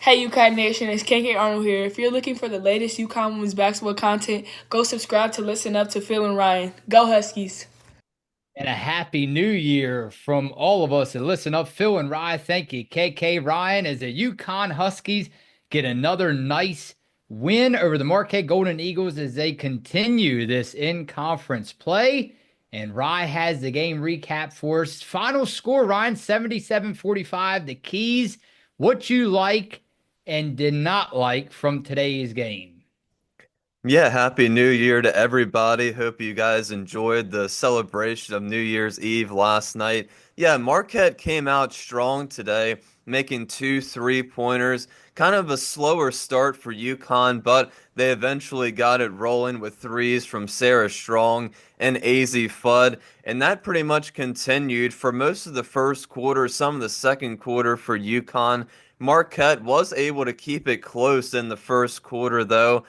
Hey UConn Nation, it's KK Arnold here. If you're looking for the latest UConn women's basketball content, go subscribe to listen up to Phil and Ryan. Go Huskies! And a happy new year from all of us. And listen up, Phil and Ryan. Thank you, KK Ryan, as the UConn Huskies get another nice win over the Marquette Golden Eagles as they continue this in-conference play. And Rye has the game recap for us. Final score, Ryan, 77-45. The keys, what you like and did not like from today's game. Yeah, happy New Year to everybody. Hope you guys enjoyed the celebration of New Year's Eve last night. Yeah, Marquette came out strong today, making two three-pointers. Kind of a slower start for UConn, but they eventually got it rolling with threes from Sarah Strong and AZ Fudd, and that pretty much continued for most of the first quarter, some of the second quarter for UConn. Marquette was able to keep it close in the first quarter, though.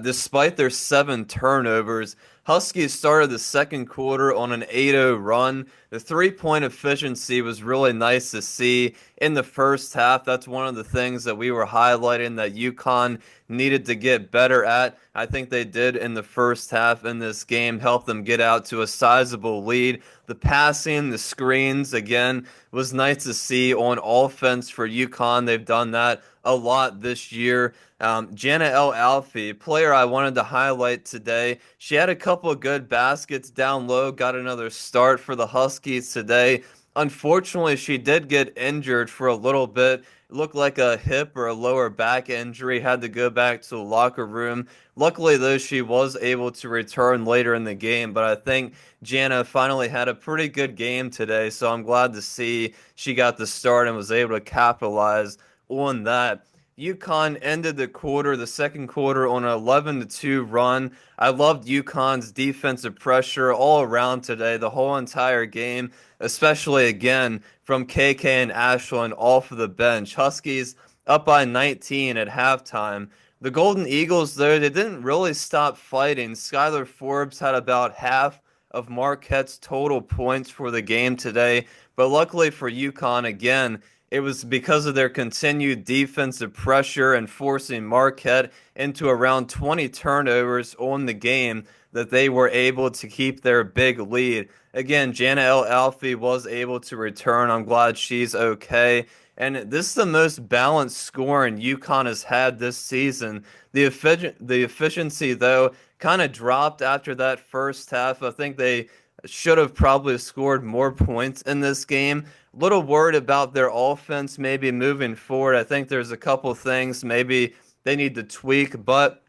Despite their 7 turnovers, Huskies started the second quarter on an 8-0 run. The three-point efficiency was really nice to see in the first half. That's one of the things that we were highlighting that UConn needed to get better at. I think they did in the first half in this game, help them get out to a sizable lead. The passing, the screens, again, was nice to see on offense for UConn. They've done that a lot this year. Jana El Alfie, player I wanted to highlight today. She had a couple of good baskets down low, got another start for the Huskies today. Unfortunately, she did get injured for a little bit. It looked like a hip or a lower back injury, had to go back to the locker room. Luckily, though, she was able to return later in the game, but I think Jana finally had a pretty good game today, so I'm glad to see she got the start and was able to capitalize on that. UConn ended the second quarter, on an 11-2 run. I loved UConn's defensive pressure all around today, the whole entire game, especially again from KK and Ashland off of the bench. Huskies up by 19 at halftime. The Golden Eagles, though, they didn't really stop fighting. Skylar Forbes had about half of Marquette's total points for the game today, but luckily for UConn, again, it was because of their continued defensive pressure and forcing Marquette into around 20 turnovers on the game that they were able to keep their big lead. Again, Jana El Alfie was able to return. I'm glad she's okay. And this is the most balanced scoring UConn has had this season. The efficiency, though, kind of dropped after that first half. I think they should have probably scored more points in this game. Little worried about their offense maybe moving forward. I think there's a couple things maybe they need to tweak, but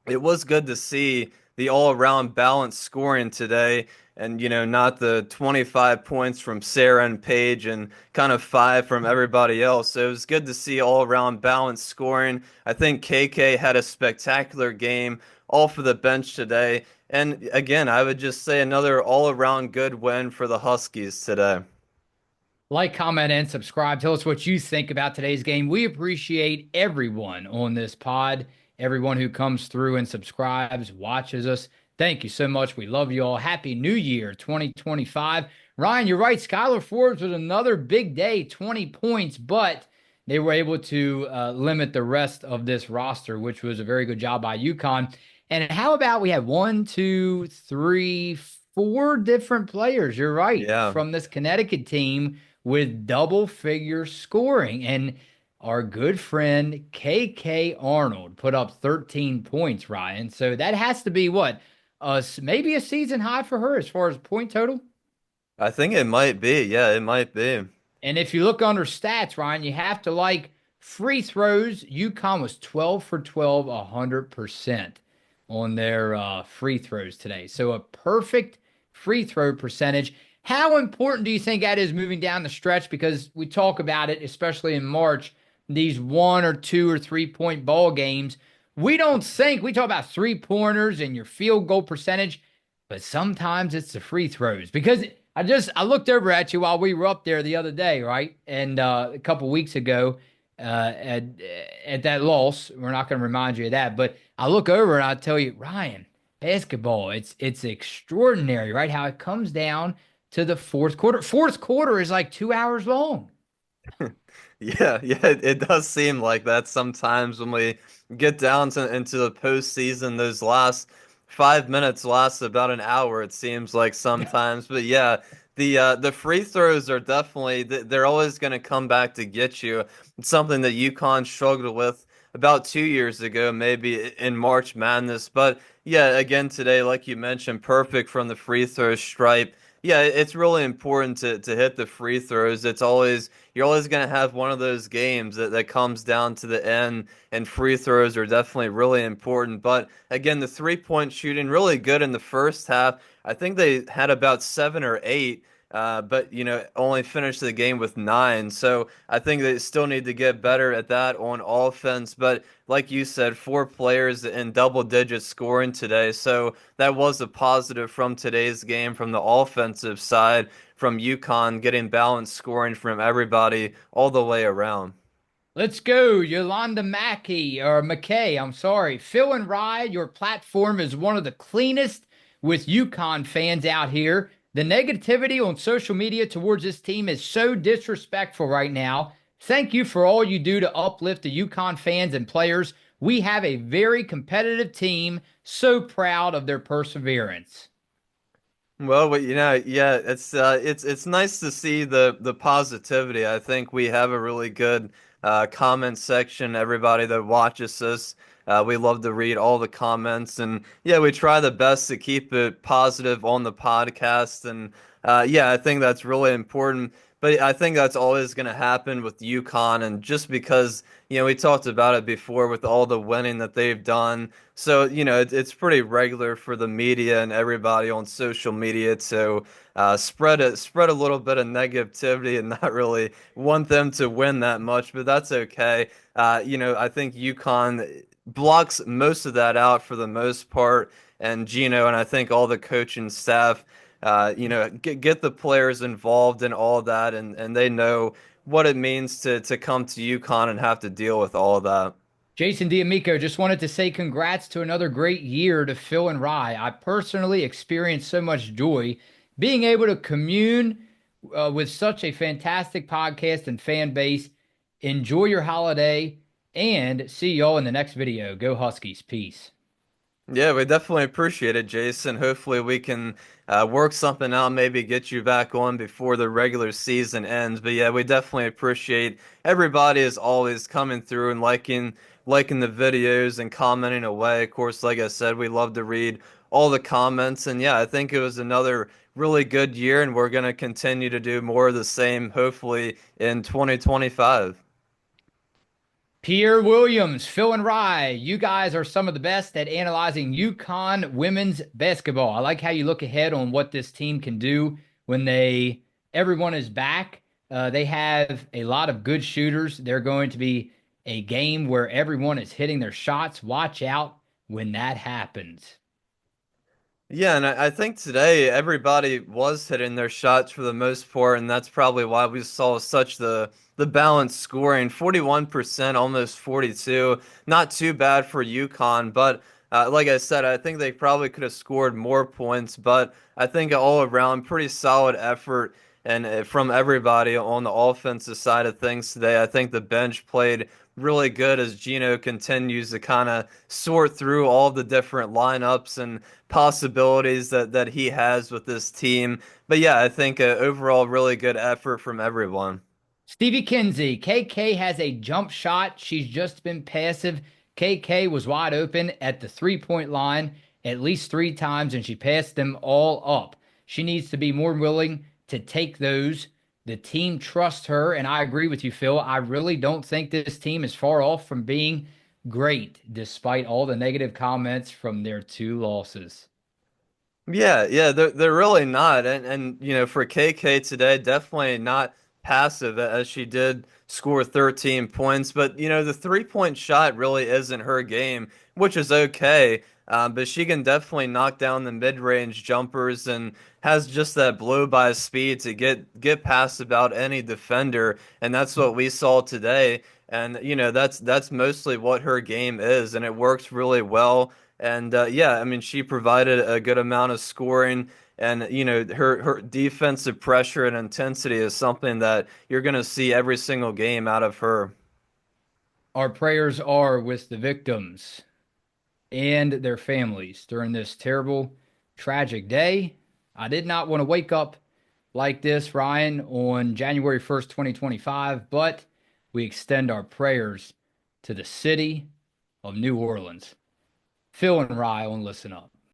it was good to see the all-around balanced scoring today, and not the 25 points from Sarah and Paige and kind of 5 from everybody else. So it was good to see all-around balanced scoring. I think KK had a spectacular game off of the bench today, and again, I would just say another all-around good win for the Huskies today. Like, comment, and subscribe. Tell us what you think about today's game. We appreciate everyone on this pod, everyone who comes through and subscribes, watches us. Thank you so much. We love you all. Happy New Year 2025. Ryan, you're right. Skylar Forbes was another big day, 20 points, but they were able to limit the rest of this roster, which was a very good job by UConn. And how about we had one, two, three, four different players, you're right, Yeah. from this Connecticut team with double figure scoring. And our good friend KK Arnold put up 13 points, Ryan. So that has to be what? Maybe a season high for her as far as point total. I think it might be. Yeah, it might be. And if you look under stats, Ryan, you have to like free throws. UConn was 12 for 12, 100% on their free throws today. So a perfect free throw percentage. How important do you think that is moving down the stretch? Because we talk about it, especially in March, these 1 or 2 or 3 point ball games. We don't think, we talk about 3 pointers and your field goal percentage, but sometimes it's the free throws. Because I looked over at you while we were up there the other day, right? And a couple weeks ago, at that loss, we're not going to remind you of that, but I look over and I tell you, Ryan, basketball, it's extraordinary, right? How it comes down to the fourth quarter. Fourth quarter is like 2 hours long. Yeah, it does seem like that sometimes when we get down to into the postseason. Those last 5 minutes last about an hour, it seems like sometimes. But yeah, the free throws are definitely they're always going to come back to get you. It's something that UConn struggled with about 2 years ago, maybe in March Madness. But yeah, again today, like you mentioned, perfect from the free throw stripe. Yeah, it's really important to hit the free throws. It's always you're always going to have one of those games that comes down to the end, and free throws are definitely really important. But again, the 3-point shooting really good in the first half. I think they had about 7 or 8, but only finished the game with 9. So I think they still need to get better at that on offense. But like you said, 4 players in double digit scoring today. So that was a positive from today's game from the offensive side, from UConn getting balanced scoring from everybody all the way around. Let's go, Yolanda McKay. I'm sorry. Phil and Rye, your platform is one of the cleanest with UConn fans out here. The negativity on social media towards this team is so disrespectful right now. Thank you for all you do to uplift the UConn fans and players. We have a very competitive team. So proud of their perseverance. Well, yeah, it's nice to see the positivity. I think we have a really good comment section. Everybody that watches us, we love to read all the comments, and yeah, we try the best to keep it positive on the podcast. And yeah, I think that's really important. But I think that's always going to happen with UConn, and just because we talked about it before with all the winning that they've done. So, it's pretty regular for the media and everybody on social media to spread a little bit of negativity and not really want them to win that much, but that's okay. I think UConn blocks most of that out for the most part, and Gino and I think all the coaching staff, get the players involved in all that, and they know what it means to come to UConn and have to deal with all of that. Jason D'Amico, just wanted to say congrats to another great year to Phil and Rye. I personally experienced so much joy being able to commune with such a fantastic podcast and fan base. Enjoy your holiday and see y'all in the next video. Go Huskies. Peace. Yeah, we definitely appreciate it, Jason. Hopefully, we can work something out, maybe get you back on before the regular season ends. But yeah, we definitely appreciate everybody as always coming through and liking the videos and commenting away. Of course, like I said, we love to read all the comments. And yeah, I think it was another really good year, and we're going to continue to do more of the same, hopefully, in 2025. Pierre Williams, Phil and Rye, you guys are some of the best at analyzing UConn women's basketball. I like how you look ahead on what this team can do when everyone is back. They have a lot of good shooters. They're going to be a game where everyone is hitting their shots. Watch out when that happens. Yeah, and I think today everybody was hitting their shots for the most part, and that's probably why we saw such the balanced scoring, 41%, almost 42. Not too bad for UConn, but like I said, I think they probably could have scored more points, but I think all around pretty solid effort and from everybody on the offensive side of things today. I think the bench played really good as Gino continues to kind of sort through all the different lineups and possibilities that he has with this team. But yeah, I think overall really good effort from everyone. Stevie Kinsey, KK has a jump shot. She's just been passive. KK was wide open at the 3-point line at least 3 times, and she passed them all up. She needs to be more willing to take those. The team trusts her, and I agree with you, Phil. I really don't think this team is far off from being great, despite all the negative comments from their 2 losses. Yeah, they're really not, and for KK today, definitely not passive as she did score 13 points. But the 3-point shot really isn't her game, which is okay. But she can definitely knock down the mid-range jumpers and has just that blow by speed to get past about any defender, and that's what we saw today. And that's mostly what her game is, and it works really well. And yeah, I mean, she provided a good amount of scoring. And her defensive pressure and intensity is something that you're going to see every single game out of her. Our prayers are with the victims and their families during this terrible, tragic day. I did not want to wake up like this, Ryan, on January 1st, 2025, but we extend our prayers to the city of New Orleans. Phil and Rye on Listen Up.